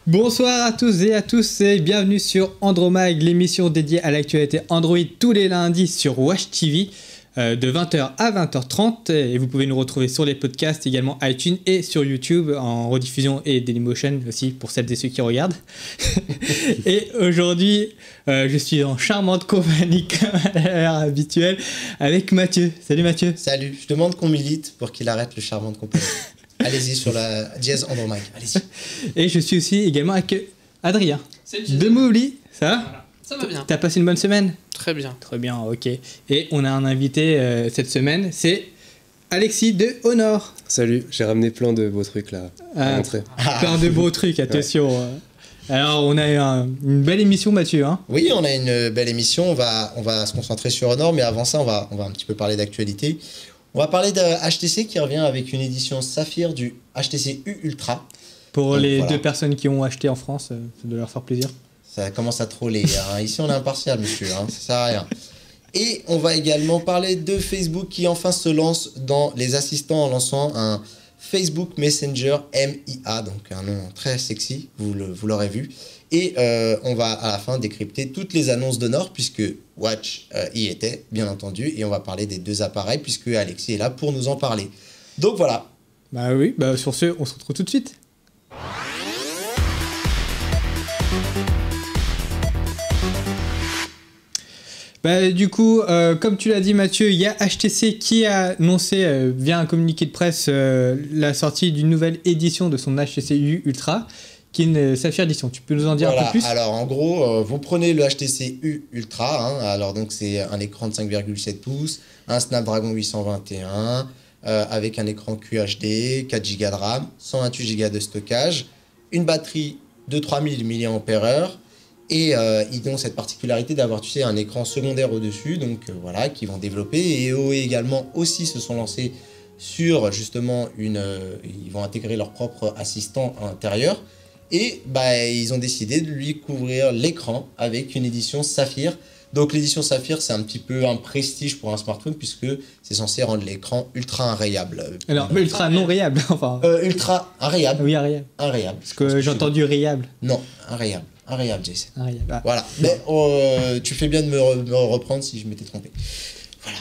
Bonsoir à tous et bienvenue sur Andromag, l'émission dédiée à l'actualité Android tous les lundis sur Watch TV de 20h à 20h30 et vous pouvez nous retrouver sur les podcasts, également iTunes et sur YouTube en rediffusion et Dailymotion aussi pour celles et ceux qui regardent. Et aujourd'hui, je suis en charmante compagnie comme à l'heure habituelle avec Mathieu. Salut Mathieu. Salut, je demande qu'on milite pour qu'il arrête le charmante compagnie. Allez-y sur la dièse Andromag, allez-y. Et je suis aussi également avec Adrien. De Mouli, ça va? Voilà. Ça va bien. T'as passé une bonne semaine? Très bien. Très bien, ok. Et on a un invité cette semaine, c'est Alexis de Honor. Salut, j'ai ramené plein de beaux trucs là à montrer. Plein de beaux trucs, attention. Ouais. Alors on a une belle émission Mathieu, hein? Oui, on a une belle émission, on va se concentrer sur Honor, mais avant ça on va un petit peu parler d'actualité. On va parler de HTC qui revient avec une édition Saphir du HTC U Ultra. Pour donc, les deux personnes qui ont acheté en France, ça doit leur faire plaisir. Ça commence à troller. Hein. Ici, on est impartial, monsieur. Hein. Ça sert à rien. Et on va également parler de Facebook qui enfin se lance dans les assistants en lançant un Facebook Messenger MIA, donc un nom très sexy, vous l'aurez vu. Et on va à la fin décrypter toutes les annonces d'Honor, puisque Watch y était, bien entendu. Et on va parler des deux appareils, puisque Alexis est là pour nous en parler. Donc voilà. Bah oui, bah sur ce, on se retrouve tout de suite. Bah, du coup, comme tu l'as dit Mathieu, il y a HTC qui a annoncé via un communiqué de presse la sortie d'une nouvelle édition de son HTC U Ultra, qui est une Saphir Edition. Tu peux nous en dire un peu plus? Alors en gros, vous prenez le HTC U Ultra, hein, alors donc c'est un écran de 5,7 pouces, un Snapdragon 821, avec un écran QHD, 4 Go de RAM, 128 Go de stockage, une batterie de 3000 mAh, et ils ont cette particularité d'avoir, tu sais, un écran secondaire au-dessus, donc voilà, qu'ils vont développer. Et EOE également aussi se sont lancés sur justement ils vont intégrer leur propre assistant à l'intérieur. Et bah, ils ont décidé de lui couvrir l'écran avec une édition Saphir. Donc l'édition Saphir, c'est un petit peu un prestige pour un smartphone puisque c'est censé rendre l'écran ultra inrayable. Alors, ultra non rayable, enfin. Ultra inrayable. Oui, inrayable. Inrayable. Parce que j'ai entendu rayable. Non, inrayable. Inrayable, Jason. Inrayable. Ah. Voilà. Mais tu fais bien de me reprendre si je m'étais trompé. Voilà,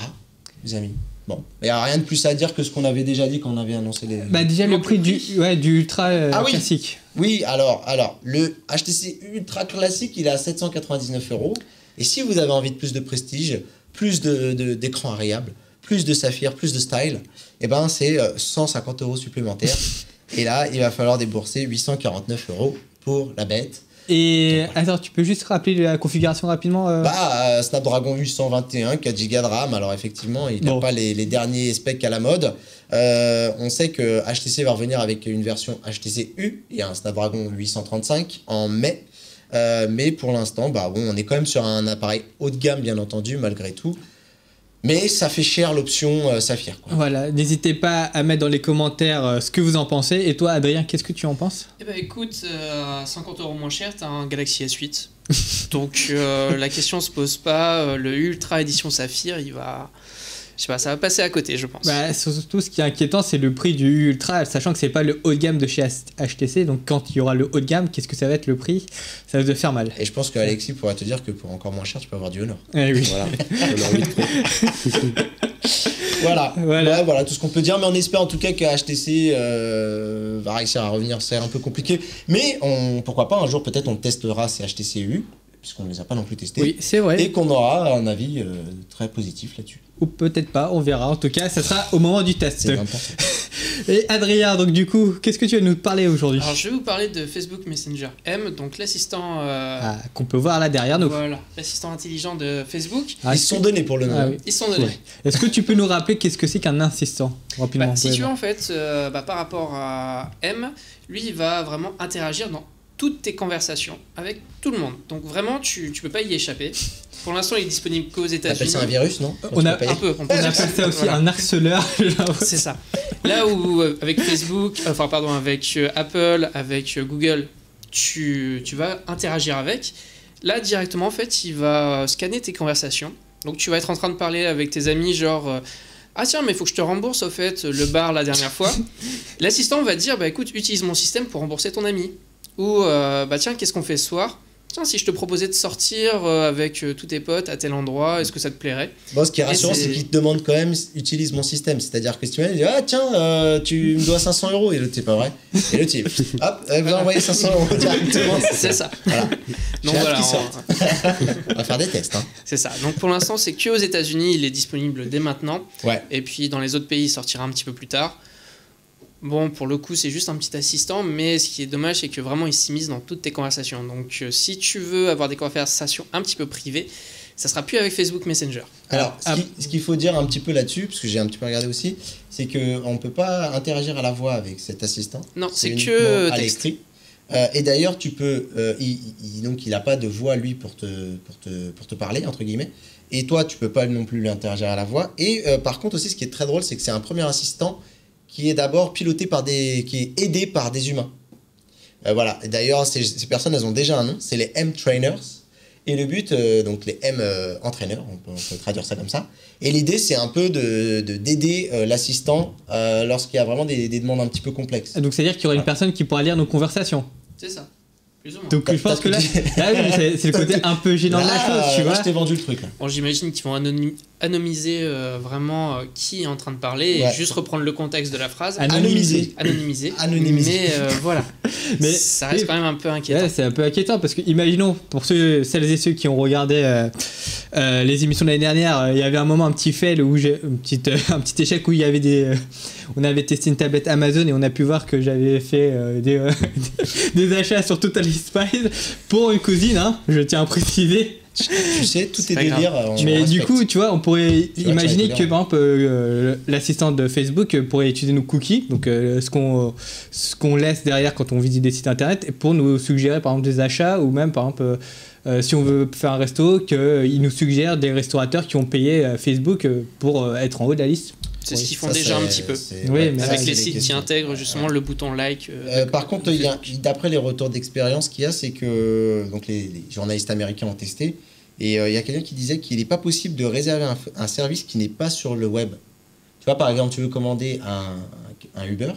les amis. Bon, il n'y a rien de plus à dire que ce qu'on avait déjà dit quand on avait annoncé les... Bah déjà le prix du Ultra classique. Oui, alors, le HTC Ultra classique, il est à 799 €. Et si vous avez envie de plus de prestige, plus d'écran inrayable, plus de saphir, plus de style, et ben c'est 150 € supplémentaires. Et là, il va falloir débourser 849 € pour la bête. Et attends, tu peux juste rappeler la configuration rapidement Snapdragon 821, 4 Go de RAM. Alors effectivement, il n'a pas les derniers specs à la mode. On sait que HTC va revenir avec une version HTC U et un Snapdragon 835 en mai. Mais pour l'instant, on est quand même sur un appareil haut de gamme, bien entendu, malgré tout. Mais ça fait cher l'option Saphir, quoi. Voilà, n'hésitez pas à mettre dans les commentaires ce que vous en pensez. Et toi, Adrien, qu'est-ce que tu en penses? Eh ben écoute, 50 € moins cher, t'as un Galaxy S8. Donc la question se pose pas. Le Ultra Edition Saphir, il va... Je sais pas, ça va passer à côté, je pense. Bah, surtout, ce qui est inquiétant, c'est le prix du Ultra, sachant que c'est pas le haut de gamme de chez HTC. Donc, quand il y aura le haut de gamme, qu'est-ce que ça va être le prix? Ça va te faire mal. Et je pense qu'Alexis pourrait te dire que pour encore moins cher, tu peux avoir du Honor. Eh oui. Voilà. Voilà tout ce qu'on peut dire. Mais on espère en tout cas que HTC va réussir à revenir. C'est un peu compliqué. Mais pourquoi pas, un jour, peut-être, on testera ces HTC U, puisqu'on ne les a pas non plus testés. Oui, c'est vrai. Et qu'on aura un avis très positif là-dessus. Ou peut-être pas, on verra. En tout cas, ça sera au moment du test. C'est n'importe quoi. Et Adrien, donc du coup, qu'est-ce que tu vas nous parler aujourd'hui? Alors, je vais vous parler de Facebook Messenger M, donc l'assistant... qu'on peut voir là derrière nous. Voilà, l'assistant intelligent de Facebook. Ils se sont donnés pour le nom. Oui. Ils se sont donnés. Ouais. Est-ce que tu peux nous rappeler qu'est-ce que c'est qu'un assistant rapidement? Si tu veux, en fait, par rapport à M, lui, il va vraiment interagir dans toutes tes conversations avec tout le monde. Donc vraiment, tu peux pas y échapper. Pour l'instant, il est disponible qu'aux États-Unis. On appelle ça un virus, non? On appelle ça aussi un harceleur. C'est ça. Là où avec Facebook, avec Apple, avec Google, tu vas interagir avec. Là, directement, en fait, il va scanner tes conversations. Donc tu vas être en train de parler avec tes amis, genre... ah tiens, mais il faut que je te rembourse au fait le bar la dernière fois. L'assistant va dire, bah écoute, utilise mon système pour rembourser ton ami. Ou bah tiens, qu'est-ce qu'on fait ce soir? Tiens, si je te proposais de sortir avec tous tes potes à tel endroit, est-ce que ça te plairait? Bon, ce qui est rassurant, c'est qu'il te demande quand même, utilise mon système. C'est-à-dire que si tu m'as dit, ah tiens, tu me dois 500 €, et l'autre, c'est pas vrai. Et l'autre, hop, vous envoyez 500 € directement. C'est ça. Voilà. Donc voilà, on va faire des tests. Hein. c'est ça. Donc pour l'instant, c'est que aux États-Unis, il est disponible dès maintenant. Ouais. Et puis dans les autres pays, il sortira un petit peu plus tard. Bon, pour le coup, c'est juste un petit assistant, mais ce qui est dommage, c'est que vraiment, il s'immisce dans toutes tes conversations. Donc, si tu veux avoir des conversations un petit peu privées, ça sera plus avec Facebook Messenger. Alors, ce qu'il faut dire un petit peu là-dessus, parce que j'ai un petit peu regardé aussi, c'est qu'on ne peut pas interagir à la voix avec cet assistant. Non, c'est que à texte. l'écrit. Et d'ailleurs, tu peux. Donc, il n'a pas de voix, lui, pour te parler, entre guillemets. Et toi, tu peux pas non plus lui interagir à la voix. Et par contre, aussi, ce qui est très drôle, c'est que c'est un premier assistant qui est d'abord piloté qui est aidé par des humains. Voilà. Et d'ailleurs, ces personnes, elles ont déjà un nom, c'est les M-Trainers. Et le but, donc les M-entraîneurs, on peut traduire ça comme ça. Et l'idée, c'est un peu d'aider l'assistant lorsqu'il y a vraiment des demandes un petit peu complexes. Donc c'est-à-dire qu'il y aurait une personne qui pourra lire nos conversations. C'est ça. Plus ou moins. Donc je pense que là, oui, c'est le côté un peu gênant de la chose, tu vois. Je t'ai vendu le truc là. Bon, j'imagine qu'ils vont anonymiser vraiment qui est en train de parler et juste reprendre le contexte de la phrase. Anonymiser. Mais voilà. Mais ça reste quand même un peu inquiétant. Ouais, c'est un peu inquiétant parce que imaginons pour celles et ceux qui ont regardé les émissions de l'année dernière, il y avait un moment, un petit fail où un petit échec où il y avait on avait testé une tablette Amazon et on a pu voir que j'avais fait des achats sur Total Spies pour une cousine, hein, je tiens à préciser. Tu sais, tout est délire. Mais du coup, tu vois, on pourrait imaginer que par exemple l'assistant de Facebook pourrait utiliser nos cookies, donc ce qu'on laisse derrière quand on visite des sites internet, pour nous suggérer par exemple des achats, ou même par exemple si on veut faire un resto, qu'il nous suggère des restaurateurs qui ont payé Facebook pour être en haut de la liste. C'est ce qu'ils font déjà un petit peu. Oui, mais avec les sites qui intègrent justement le bouton like. Par contre, d'après les retours d'expérience qu'il y a, c'est que donc les journalistes américains ont testé, et il y a quelqu'un qui disait qu'il n'est pas possible de réserver un service qui n'est pas sur le web. Tu vois, par exemple, tu veux commander un Uber,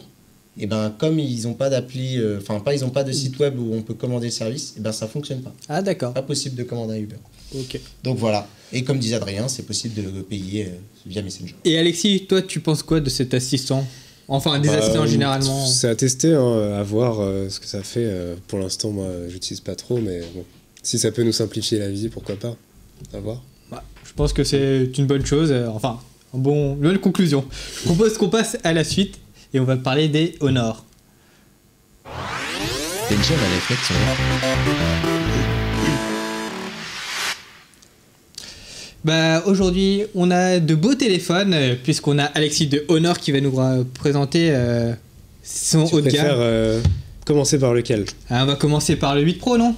et ben comme ils n'ont pas d'appli, ils n'ont pas de site web où on peut commander le service, et ben ça fonctionne pas. Ah d'accord. Pas possible de commander un Uber. Ok. Donc voilà. Et comme disait Adrien, c'est possible de le payer via Messenger. Et Alexis, toi, tu penses quoi de cet assistant? Enfin, des assistants généralement. C'est à tester, hein, à voir ce que ça fait. Pour l'instant, moi, j'utilise pas trop, mais bon, si ça peut nous simplifier la vie, pourquoi pas? À voir. Bah, je pense que c'est une bonne chose. Une bonne conclusion. Je propose qu'on passe à la suite et on va parler des Honor. Benji, on a les flex, Bah, aujourd'hui, on a de beaux téléphones, puisqu'on a Alexis de Honor qui va nous présenter son haut de gamme. Commencer par lequel? On va commencer par le 8 Pro, non?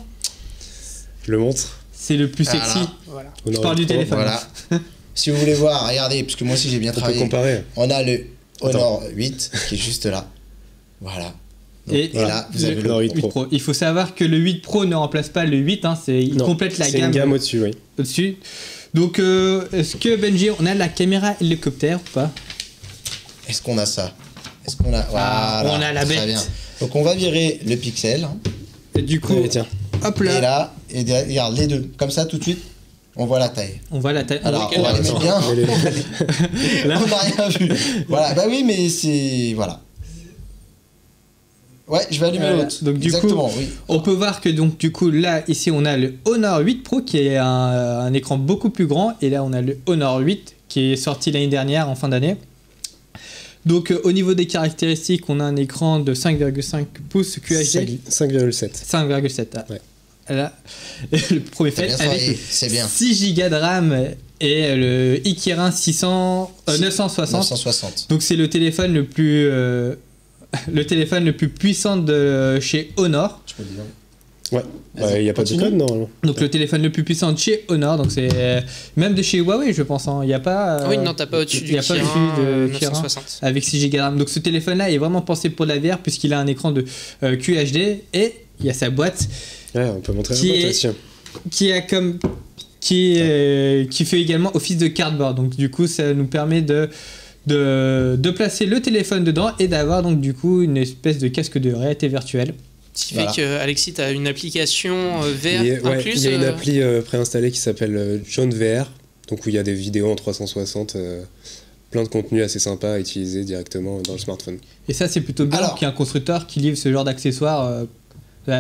Je le montre. C'est le plus sexy. Voilà. Je parle du téléphone. Voilà. Si vous voulez voir, regardez, parce que moi aussi j'ai bien travaillé. On peut comparer. On a le Honor 8 qui est juste là. Voilà. Donc, et là, vous avez le 8 Pro. Il faut savoir que le 8 Pro ne remplace pas le 8, hein, il complète la gamme. C'est une gamme au-dessus, oui. Au-dessus. Donc, est-ce que Benji, on a la caméra hélicoptère ou pas? Est-ce qu'on a ça? Est-ce qu'on a... Voilà, on a la bête. Très bien. Donc on va virer le pixel. Et du coup, tiens. hop là. Et là, regarde les deux. Comme ça, tout de suite, on voit la taille. On voit la taille. Alors, on va les mettre bien. Là. On n'a rien vu. Voilà, bah oui, mais c'est... Voilà. Ouais, je vais allumer l'autre. Donc du exactement, coup, oui. On peut voir que donc du coup là ici on a le Honor 8 Pro qui est un écran beaucoup plus grand, et là on a le Honor 8 qui est sorti l'année dernière en fin d'année. Donc au niveau des caractéristiques, on a un écran de 5,5 pouces QHD. 5,7. 5,7. Ouais. Là, le premier fait avec c'est bien. 6 Go de RAM et le Kirin 960. Donc c'est le téléphone le plus puissant de chez Honor. Je peux le dire. Ouais, il n'y a pas de code normalement. Donc le téléphone le plus puissant de chez Honor, donc c'est même de chez Huawei je pense, il n'y a pas... oui, non, t'as pas au-dessus du Kirin 960. Avec 6 Go de RAM. Donc ce téléphone là est vraiment pensé pour la VR puisqu'il a un écran de QHD et il y a sa boîte. Ouais, on peut montrer la boîte aussi. Qui fait également office de cardboard. Donc du coup ça nous permet de placer le téléphone dedans et d'avoir donc du coup une espèce de casque de réalité virtuelle. Ce qui Voilà. fait que Alexis, tu as une application VR Il incluse. y a une appli préinstallée qui s'appelle John VR, donc où il y a des vidéos en 360, plein de contenu assez sympa à utiliser directement dans le smartphone. Et ça, c'est plutôt bien Alors- qu'il y ait un constructeur qui livre ce genre d'accessoires.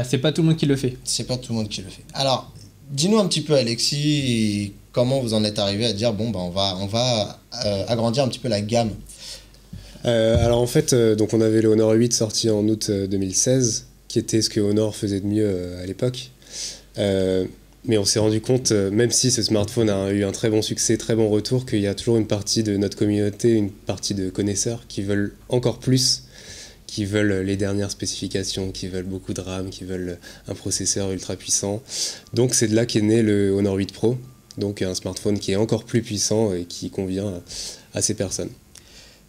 C'est pas tout le monde qui le fait. C'est pas tout le monde qui le fait. Alors, dis-nous un petit peu, Alexis, comment vous en êtes arrivé à dire bon, ben, on va agrandir un petit peu la gamme. Alors en fait, donc on avait le Honor 8 sorti en août 2016, qui était ce que Honor faisait de mieux à l'époque. Mais on s'est rendu compte, même si ce smartphone a eu un très bon succès, très bon retour, qu'il y a toujours une partie de notre communauté, une partie de connaisseurs qui veulent encore plus, qui veulent les dernières spécifications, qui veulent beaucoup de RAM, qui veulent un processeur ultra puissant. Donc c'est de là qu'est né le Honor 8 Pro, donc un smartphone qui est encore plus puissant et qui convient à ces personnes.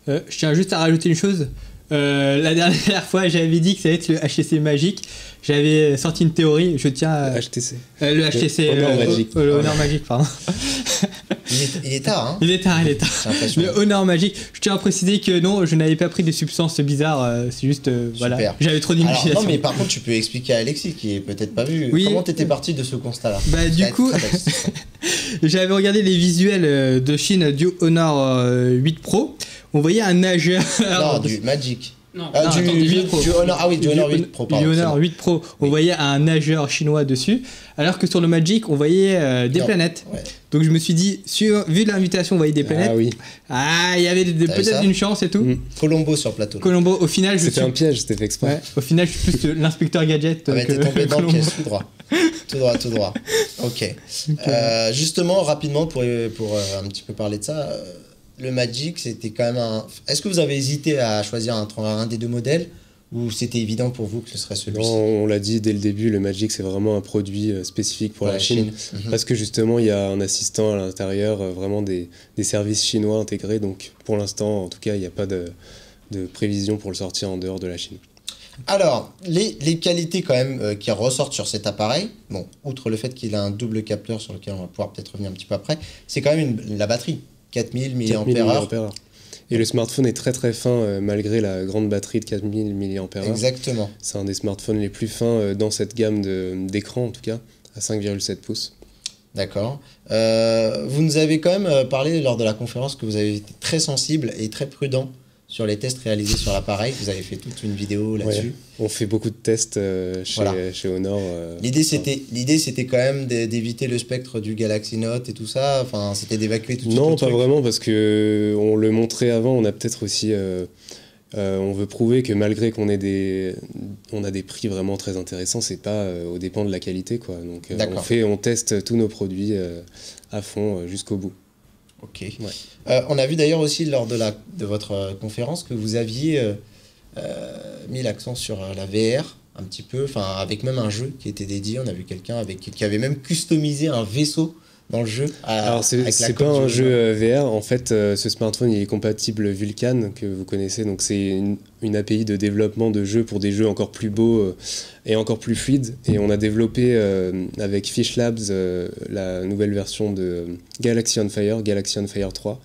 Je tiens juste à rajouter une chose. La dernière fois, j'avais dit que ça allait être le HTC Magic. J'avais sorti une théorie. Je tiens à... HTC. le HTC Honor Magic. le Honor Magic, pardon. Il est tard, hein. Il est tard. J'ai l'impression. Le Honor Magic. Je tiens à préciser que non, je n'avais pas pris de substances bizarres. C'est juste, voilà. Super. J'avais trop Alors, d'imagination. non, mais par contre, tu peux expliquer à Alexis, qui est peut-être pas vu, Oui. comment t'étais parti de ce constat-là. Bah, Ça du va être coup, très belle, cette histoire. j'avais regardé les visuels de Chine du Honor 8 Pro. On voyait un nageur. Non, du Magic. Non, Ah, Non, du, attends, du- 8 Pro. du Honor, ah oui, du Honor 8 Pro, pardon. Du c'est Honor bon. 8 Pro, on voyait un nageur chinois dessus, alors que sur le Magic, on voyait des Non. planètes. Ouais. Donc je me suis dit, vu l'invitation, on voyait des planètes. Ah oui, Ah, il y avait T'as vu peut-être ça une chance et tout. Mm. Colombo sur plateau. Colombo, au final, je c'était suis. un piège, c'était fait exprès. Ouais, au final, je suis plus l'inspecteur gadget. Ah, mais que t'es tombé dans le Colombo. piège, tout droit. Tout droit. Ok. Justement, rapidement, pour un petit peu parler de ça, le Magic, c'était quand même un... Est-ce que vous avez hésité à choisir un des deux modèles, ou c'était évident pour vous que ce serait Non, celui-ci on l'a dit dès le début, le Magic c'est vraiment un produit spécifique pour la Chine. Mhm. Parce que justement il y a un assistant à l'intérieur, vraiment des services chinois intégrés. Donc pour l'instant, en tout cas, il n'y a pas de prévision pour le sortir en dehors de la Chine. Alors, les qualités quand même qui ressortent sur cet appareil, bon, outre le fait qu'il a un double capteur sur lequel on va pouvoir peut-être revenir un petit peu après, c'est quand même la batterie, 4000 mAh. 4000 mAh. Et le smartphone est très très fin malgré la grande batterie de 4000 mAh. Exactement. C'est un des smartphones les plus fins dans cette gamme d'écran en tout cas, à 5,7 pouces. D'accord. Vous nous avez quand même parlé lors de la conférence que vous avez été très sensible et très prudent sur les tests réalisés sur l'appareil. Vous avez fait toute une vidéo là-dessus. Ouais. On fait beaucoup de tests chez Honor. L'idée c'était quand même d'éviter le spectre du Galaxy Note et tout ça. Enfin, c'était d'évacuer tout de suite Non, le pas truc. vraiment, parce que on le montrait avant. On a peut-être aussi, on veut prouver que malgré qu'on ait on a des prix vraiment très intéressants, c'est pas aux dépens de la qualité, quoi. Donc D'accord. on teste tous nos produits à fond jusqu'au bout. Ok. Ouais. On a vu d'ailleurs aussi lors de votre conférence que vous aviez mis l'accent sur la VR un petit peu, enfin avec même un jeu qui était dédié. On a vu quelqu'un qui avait même customisé un vaisseau dans le jeu. Alors c'est pas un jeu VR, en fait ce smartphone il est compatible Vulkan que vous connaissez, donc c'est une API de développement de jeux pour des jeux encore plus beaux et encore plus fluides, et on a développé avec Fish Labs la nouvelle version de Galaxy on Fire 3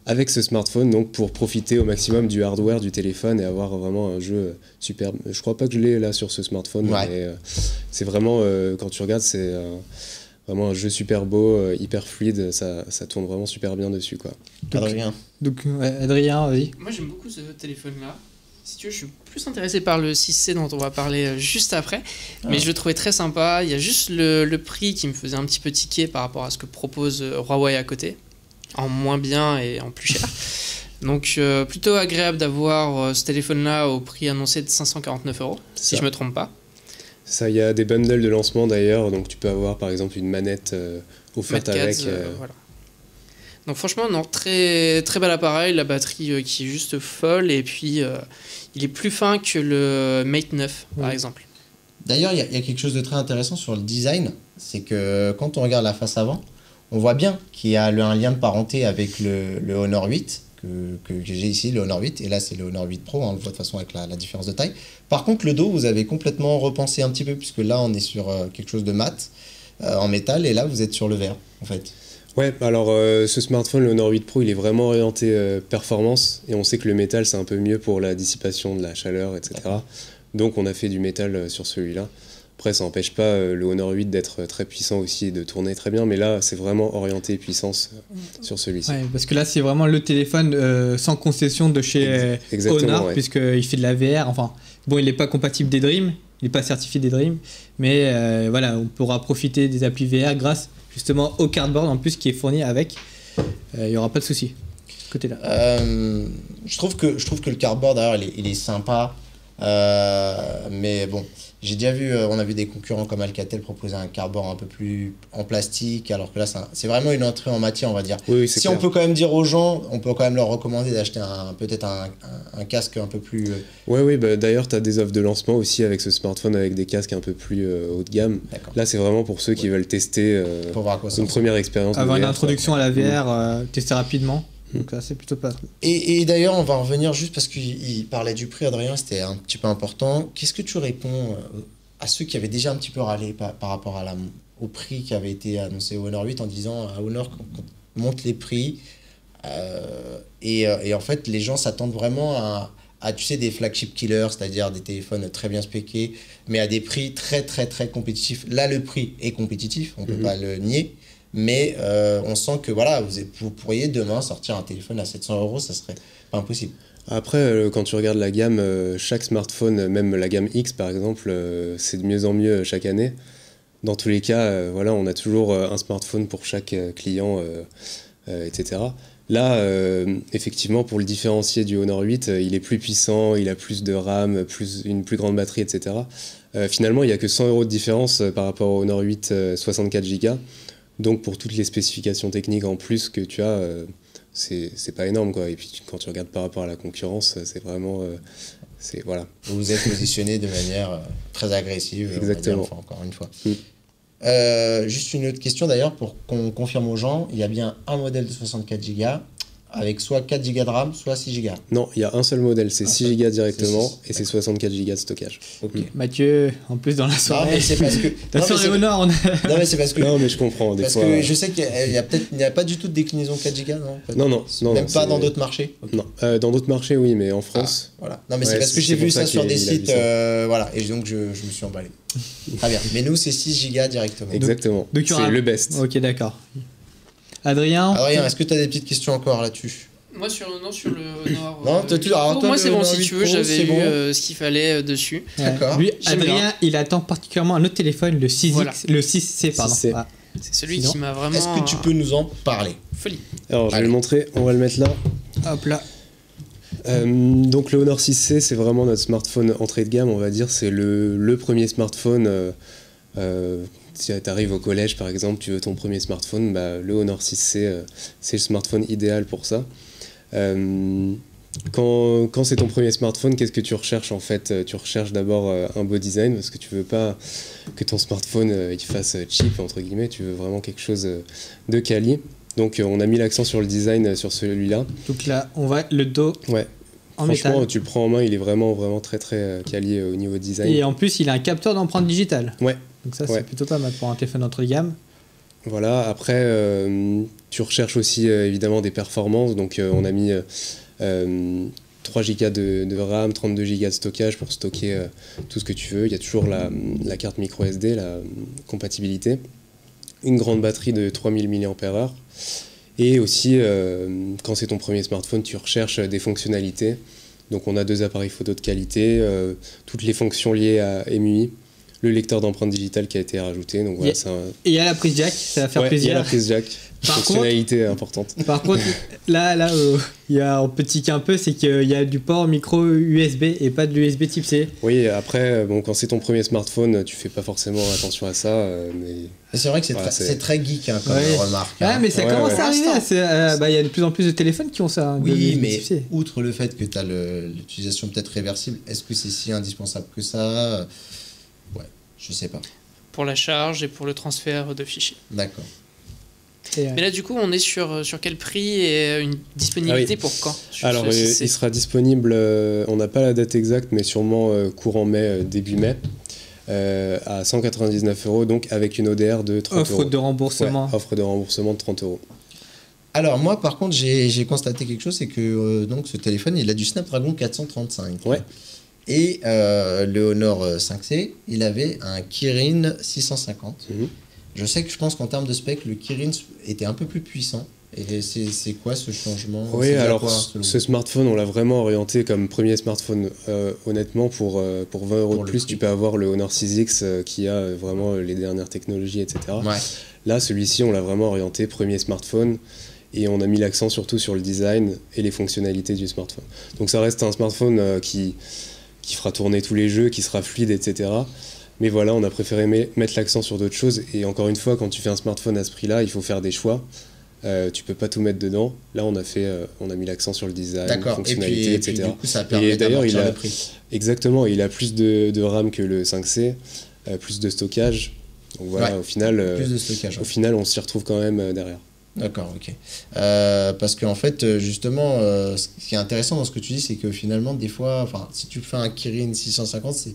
avec ce smartphone, donc pour profiter au maximum du hardware du téléphone et avoir vraiment un jeu superbe. Je crois pas que je l'ai là sur ce smartphone, Ouais. mais c'est vraiment quand tu regardes c'est vraiment un jeu super beau, hyper fluide, ça tourne vraiment super bien dessus, quoi. Adrien. Donc, ouais, Adrien, vas-y. Moi j'aime beaucoup ce téléphone-là. Si tu veux, je suis plus intéressé par le 6C dont on va parler juste après. Mais je le trouvais très sympa. Il y a juste le prix qui me faisait un petit peu tiquer par rapport à ce que propose Huawei à côté. En moins bien et en plus cher. Donc plutôt agréable d'avoir ce téléphone-là au prix annoncé de 549 €, si je me trompe pas. Ça, il y a des bundles de lancement d'ailleurs, donc tu peux avoir par exemple une manette offerte Mad avec. Cats, voilà. Donc franchement, non, très, très bel appareil, la batterie qui est juste folle, et puis il est plus fin que le Mate 9, par Ouais. exemple. D'ailleurs, il y a quelque chose de très intéressant sur le design, c'est que quand on regarde la face avant, on voit bien qu'il y a un lien de parenté avec le Honor 8 que j'ai ici, le Honor 8, et là c'est le Honor 8 Pro, hein, on le voit de toute façon avec la différence de taille. Par contre, le dos, vous avez complètement repensé un petit peu, puisque là on est sur quelque chose de mat, en métal, et là vous êtes sur le verre, en fait. Ouais, alors ce smartphone, le Honor 8 Pro, il est vraiment orienté performance, et on sait que le métal c'est un peu mieux pour la dissipation de la chaleur, etc. Donc on a fait du métal sur celui-là. Après, ça n'empêche pas le Honor 8 d'être très puissant aussi et de tourner très bien, mais là, c'est vraiment orienté puissance sur celui-ci. Ouais, parce que là, c'est vraiment le téléphone sans concession de chez Honor, ouais. puisqu'il fait de la VR. Enfin, bon, il n'est pas compatible des Dream, il n'est pas certifié des Dream, mais voilà, on pourra profiter des applis VR grâce justement au cardboard en plus qui est fourni avec. Il n'y aura pas de souci de ce côté-là. Je trouve que le cardboard, d'ailleurs, il est sympa. Mais bon, j'ai déjà vu, on a vu des concurrents comme Alcatel proposer un cardboard un peu plus en plastique, alors que là, c'est vraiment une entrée en matière, on va dire. Oui, si clair. on peut quand même dire aux gens, on peut quand même leur recommander d'acheter peut-être un casque un peu plus... Oui, bah, d'ailleurs, tu as des offres de lancement aussi avec ce smartphone avec des casques un peu plus haut de gamme. D'accord. Là, c'est vraiment pour ceux qui veulent tester Pour voir à quoi ça une ressemble. première expérience. Avoir de une VR, introduction à la VR, tester rapidement. Donc là, c'est plutôt pas. Et d'ailleurs, on va en revenir juste parce qu'il parlait du prix, Adrien, c'était un petit peu important. Qu'est-ce que tu réponds à ceux qui avaient déjà un petit peu râlé par rapport au prix qui avait été annoncé au Honor 8 en disant à Honor qu'on monte les prix et en fait, les gens s'attendent vraiment à, tu sais, des flagship killers, c'est-à-dire des téléphones très bien spéqués, mais à des prix très, très, très compétitifs. Là, le prix est compétitif, on ne peut pas le nier. Mais on sent que voilà, vous pourriez demain sortir un téléphone à 700 €, ça serait pas impossible. Après, quand tu regardes la gamme, chaque smartphone, même la gamme X par exemple, c'est de mieux en mieux chaque année. Dans tous les cas, voilà, on a toujours un smartphone pour chaque client, etc. Là, effectivement, pour le différencier du Honor 8, il est plus puissant, il a plus de RAM, une plus grande batterie, etc. Finalement, il n'y a que 100 € de différence par rapport au Honor 8 64 Go. Donc pour toutes les spécifications techniques en plus que tu as, c'est pas énorme, quoi. Et puis quand tu regardes par rapport à la concurrence, c'est vraiment... voilà. Vous vous êtes positionné de manière très agressive. Exactement. On va dire, encore une fois. Juste une autre question d'ailleurs, pour qu'on confirme aux gens, il y a bien un modèle de 64 Go avec soit 4 Go de RAM, soit 6 Go. Non, il y a un seul modèle, c'est 6 Go directement, c'est et c'est 64 Go de stockage. Ok. Mathieu, en plus dans la Non, soirée. mais c'est parce que... La soirée Honor, on a... Non, mais c'est parce que... Non, mais je comprends, des Parce fois... que je sais qu'il n'y a pas du tout de déclinaison 4 Go, non? Non. Même pas c'est- dans d'autres marchés? Non, dans d'autres marchés, oui, mais en France... Voilà. Non, mais Ouais, c'est parce que c'est j'ai pour vu ça ça sur qu'il des a vu sites, ça. voilà, et donc je me suis emballé. Très bien. Mais nous, c'est 6 Go directement. Exactement, donc il y aura- c'est le best. Ok, d'accord. Adrien, Adrien, est-ce que tu as des petites questions encore là-dessus? Moi, sur le Honor. Non, alors, toi, moi, le c'est bon, Honor si 8 tu veux, Pro, j'avais c'est eu bon. ce qu'il fallait dessus. D'accord. lui, J'aime Adrien, bien. il attend particulièrement un autre téléphone, le 6X, Voilà. le 6C, pardon. 6C. Ah. C'est celui Sinon, qui m'a vraiment. Est-ce que tu peux nous en parler? Folie. Alors, je vais Allez. le montrer, on va le mettre là. Hop là. Donc le Honor 6C, c'est vraiment notre smartphone entrée de gamme, on va dire. C'est le premier smartphone. Si tu arrives au collège, par exemple, tu veux ton premier smartphone, bah, le Honor 6C, c'est le smartphone idéal pour ça. Quand c'est ton premier smartphone, qu'est-ce que tu recherches en fait? Tu recherches d'abord un beau design parce que tu veux pas que ton smartphone il fasse cheap entre guillemets, tu veux vraiment quelque chose de quali. Donc on a mis l'accent sur le design sur celui-là. Donc là, on va le dos Ouais. en Franchement, métal. tu le prends en main, il est vraiment très très quali au niveau design. Et en plus, il a un capteur d'empreinte digitale. Ouais. Donc ça, Ouais. c'est plutôt pas mal pour un téléphone d'entrée de gamme. Voilà, après, tu recherches aussi évidemment des performances. Donc, on a mis 3 Go de RAM, 32 Go de stockage pour stocker tout ce que tu veux. Il y a toujours la carte micro SD, la compatibilité. Une grande batterie de 3000 mAh. Et aussi, quand c'est ton premier smartphone, tu recherches des fonctionnalités. Donc, on a 2 appareils photo de qualité, toutes les fonctions liées à MUI. Le lecteur d'empreinte digitale qui a été rajouté. Donc voilà, c'est un... Et il y a la prise jack, ça va faire Ouais, il y a plaisir. la prise jack, Par fonctionnalité importante. Par contre, là il y a un petit un peu, c'est qu'il y a du port micro USB et pas de l'USB type C. Oui, après, bon, quand c'est ton premier smartphone, tu fais pas forcément attention à ça, mais C'est vrai que c'est Voilà, c'est très geek comme Ouais. remarque. Ah, mais ça Ouais, commence ouais. à arriver. Il y a de plus en plus de téléphones qui ont ça. de Oui, l'USB mais type C. outre le fait que tu as l'utilisation peut-être réversible, est-ce que c'est si indispensable que ça? Ouais, je sais pas. Pour la charge et pour le transfert de fichiers. D'accord. Et, Mais là, du coup, on est sur quel prix et une disponibilité pour quand sur alors ce 6C? il sera disponible, on n'a pas la date exacte, mais sûrement courant mai, début mai, à 199 €, donc avec une ODR de 30 offre €. de remboursement. Ouais, offre de remboursement de 30 €. Alors moi par contre j'ai constaté quelque chose, c'est que donc ce téléphone il a du Snapdragon 435. Ouais. Et le Honor 5C, il avait un Kirin 650. Je sais que je pense qu'en termes de spec, le Kirin était un peu plus puissant. Et c'est quoi ce changement? Oui, alors ce smartphone, on l'a vraiment orienté comme premier smartphone. Honnêtement, pour 20 € de plus, tu peux avoir le Honor 6X qui a vraiment les dernières technologies, etc. Ouais. Là, celui-ci, on l'a vraiment orienté premier smartphone. Et on a mis l'accent surtout sur le design et les fonctionnalités du smartphone. Donc ça reste un smartphone qui fera tourner tous les jeux, qui sera fluide, etc. Mais voilà, on a préféré mettre l'accent sur d'autres choses. Et encore une fois, quand tu fais un smartphone à ce prix-là, il faut faire des choix. Tu peux pas tout mettre dedans. Là, on a mis l'accent sur le design, fonctionnalités, etc. Et du coup, ça permet d'amortir le prix. Exactement, il a plus de RAM que le 5C, plus de stockage. Donc voilà, au final, plus de stockage, au final, on s'y retrouve quand même derrière. D'accord, ok. Parce qu'en fait, justement, ce qui est intéressant dans ce que tu dis, c'est que finalement, des fois, si tu fais un Kirin 650,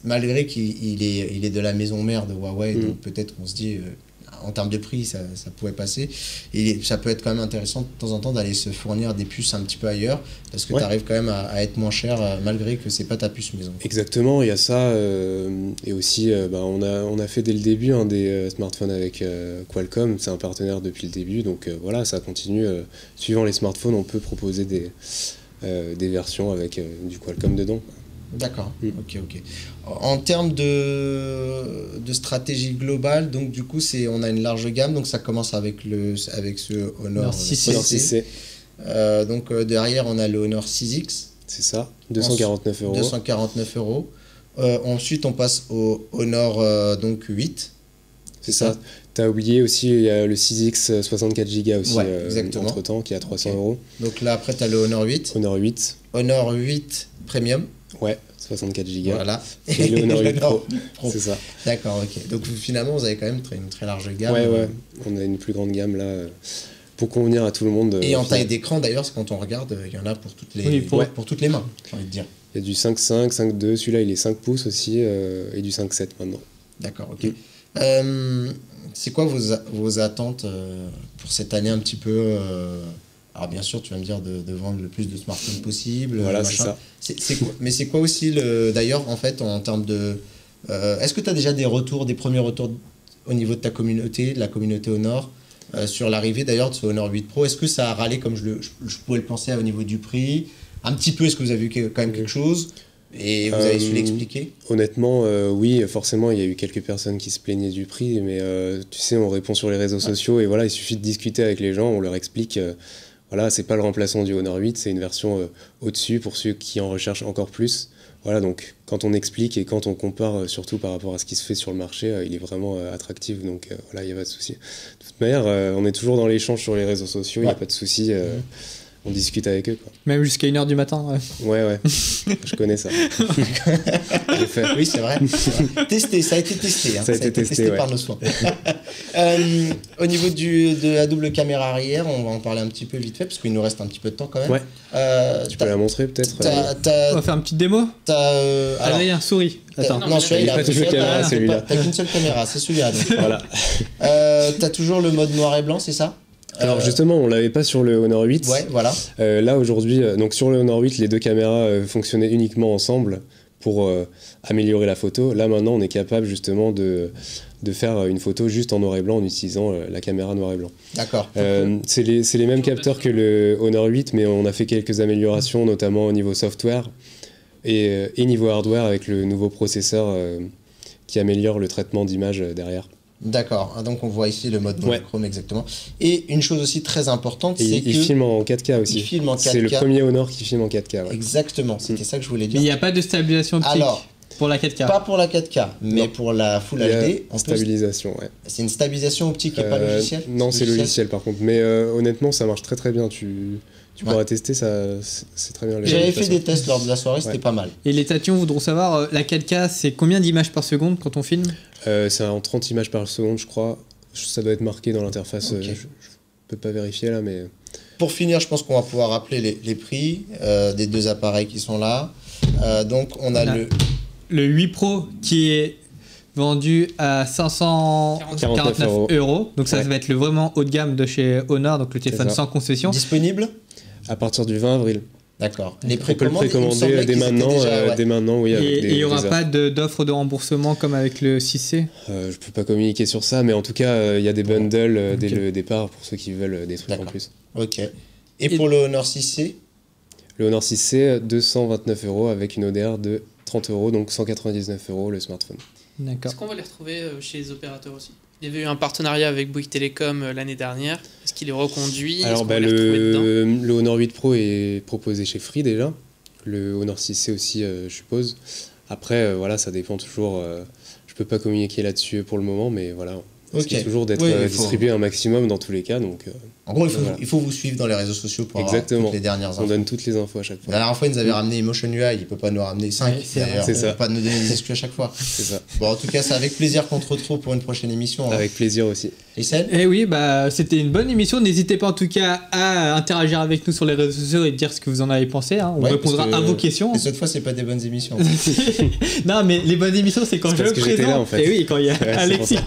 malgré qu'il est de la maison mère de Huawei, donc peut-être qu'on se dit, en termes de prix, ça pourrait passer. Et ça peut être quand même intéressant de temps en temps d'aller se fournir des puces un petit peu ailleurs, parce que tu arrives quand même à être moins cher, malgré que c'est pas ta puce maison. Exactement, il y a ça. Et aussi, on a fait dès le début des smartphones avec Qualcomm, c'est un partenaire depuis le début, donc voilà, ça continue. Suivant les smartphones, on peut proposer des versions avec du Qualcomm dedans. D'accord, ok. En termes de stratégie globale, donc du coup, on a une large gamme, donc ça commence avec ce Honor 6C. Donc derrière, on a le Honor 6X. C'est ça, 249 €. 249 €. Ensuite, on passe au Honor donc 8. C'est ça. T'as oublié aussi, il y a le 6X 64 Go aussi, entre-temps, qui est à 300 €. Donc là, après, tu as le Honor 8. Honor 8. Honor 8 Premium. Ouais, 64 Go. Voilà. Et le Honor 8 Pro. C'est ça. D'accord, ok. Donc finalement, vous avez quand même une très large gamme. Ouais. On a une plus grande gamme là, pour convenir à tout le monde. Et en taille d'écran, d'ailleurs, quand on regarde, il y en a pour toutes les mains, j'ai envie de dire. Il y a du 5.5, 5.2, celui-là il est 5 pouces aussi, et du 5.7 maintenant. D'accord, ok. C'est quoi vos attentes pour cette année un petit peu alors bien sûr, tu vas me dire de vendre le plus de smartphones possible. Voilà, c'est ça. Mais c'est quoi aussi, d'ailleurs, en fait, en termes de... est-ce que tu as déjà des premiers retours au niveau de ta communauté, de la communauté Honor, sur l'arrivée d'ailleurs de ce Honor 8 Pro? Est-ce que ça a râlé comme je pourrais le penser au niveau du prix? Un petit peu, est-ce que vous avez vu quand même quelque chose? Et vous avez su l'expliquer? Honnêtement, oui, forcément, il y a eu quelques personnes qui se plaignaient du prix, mais tu sais, on répond sur les réseaux sociaux, et voilà, il suffit de discuter avec les gens, on leur explique... Voilà, c'est pas le remplaçant du Honor 8, c'est une version au-dessus pour ceux qui en recherchent encore plus. Voilà, donc quand on explique et quand on compare, surtout par rapport à ce qui se fait sur le marché, il est vraiment attractif, donc voilà, il n'y a pas de souci. De toute manière, on est toujours dans l'échange sur les réseaux sociaux, il n'y a pas de souci, on discute avec eux, quoi. Même jusqu'à 1h du matin. Ouais, je connais ça. J'ai fait. Oui, c'est vrai. Testé, ça a été testé. Ça a été testé par nos soins. Au niveau de la double caméra arrière, on va en parler un petit peu vite fait, parce qu'il nous reste un petit peu de temps quand même. Ouais. Tu peux la montrer peut-être On va faire une petite démo. Adrien, souris. Attends. Non, celui-là, il a celui-là. T'as qu'une seule caméra, c'est celui-là. Voilà. T'as toujours le mode noir et blanc, c'est ça? Alors justement, on l'avait pas sur le Honor 8. Ouais, voilà. Là aujourd'hui, donc sur le Honor 8, les deux caméras fonctionnaient uniquement ensemble pour améliorer la photo. Là maintenant, on est capable justement de faire une photo juste en noir et blanc en utilisant la caméra noir et blanc. D'accord. C'est les mêmes capteurs que le Honor 8, mais on a fait quelques améliorations, notamment au niveau software et niveau hardware avec le nouveau processeur qui améliore le traitement d'image derrière. D'accord, donc on voit ici le mode monochrome exactement. Et une chose aussi très importante, c'est qu'il filme en 4K aussi. Il filme en 4K. C'est le premier Honor qui filme en 4K. Ouais. Exactement, c'était ça que je voulais dire. Mais il n'y a pas de stabilisation optique pour la 4K. Pas pour la 4K, mais pour la Full HD. Stabilisation, ouais. C'est une stabilisation optique et pas logiciel? Non, c'est logiciel par contre. Mais honnêtement, ça marche très très bien. Tu pourras tester, c'est très bien. J'avais fait des tests lors de la soirée, c'était pas mal. Et les tatillons voudront savoir, la 4K, c'est combien d'images par seconde quand on filme? C'est en 30 images par seconde, je crois. Ça doit être marqué dans l'interface. Je peux pas vérifier là, mais... Pour finir, je pense qu'on va pouvoir rappeler les prix des deux appareils qui sont là. Donc, on a le 8 Pro qui est vendu à 549 €. Donc ça va être le vraiment haut de gamme de chez Honor, donc le téléphone sans concession. Disponible à partir du 20 avril. D'accord. On peut le précommander dès maintenant, oui. Et il n'y aura pas d'offre de remboursement comme avec le 6C? Je peux pas communiquer sur ça, mais en tout cas, il y a des bundles dès le départ pour ceux qui veulent des trucs en plus. Ok. Et pour le Honor 6C? Le Honor 6C, 229 € avec une ODR de 30 €, donc 199 € le smartphone. D'accord. Est-ce qu'on va les retrouver chez les opérateurs aussi? Il y avait eu un partenariat avec Bouygues Télécom l'année dernière. Est-ce qu'il est reconduit? Alors, le Honor 8 Pro est proposé chez Free déjà. Le Honor 6C aussi, je suppose. Après, voilà, ça dépend toujours. Je peux pas communiquer là-dessus pour le moment, mais voilà. On essaie toujours d'être distribué un maximum dans tous les cas. Donc, en gros, il faut vous suivre dans les réseaux sociaux pour avoir toutes les dernières infos. On donne toutes les infos à chaque fois. La dernière fois, ils nous avaient ramené Emotion UI, il peut pas nous ramener 5. D'ailleurs, il peut pas nous donner des exclus à chaque fois. C'est ça. Bon, en tout cas, c'est avec plaisir qu'on te retrouve pour une prochaine émission. Avec plaisir aussi. Listen? Eh oui, c'était une bonne émission. N'hésitez pas en tout cas à interagir avec nous sur les réseaux sociaux et dire ce que vous en avez pensé. Hein. On répondra à vos questions. Et cette fois, c'est pas des bonnes émissions. Non, mais les bonnes émissions, c'est quand je présente. Là, en fait. Et oui, quand il y a Alexis.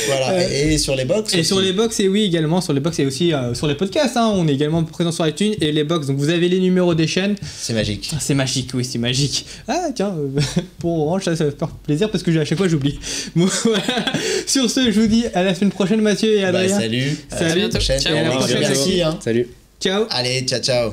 Voilà, et sur les box. Et sur les box, et oui, également, sur les box et aussi sur les podcasts. Hein, on est également présent sur iTunes et les box. Donc vous avez les numéros des chaînes. C'est magique. Ah, c'est magique, oui, c'est magique. Ah, tiens, pour Orange, ça va faire plaisir parce que à chaque fois j'oublie. Bon, voilà. Sur ce, je vous dis à la semaine prochaine, Mathieu et Adrien. Salut. À bientôt. Ciao. Ciao. Merci. Salut. Ciao. Allez, ciao, ciao.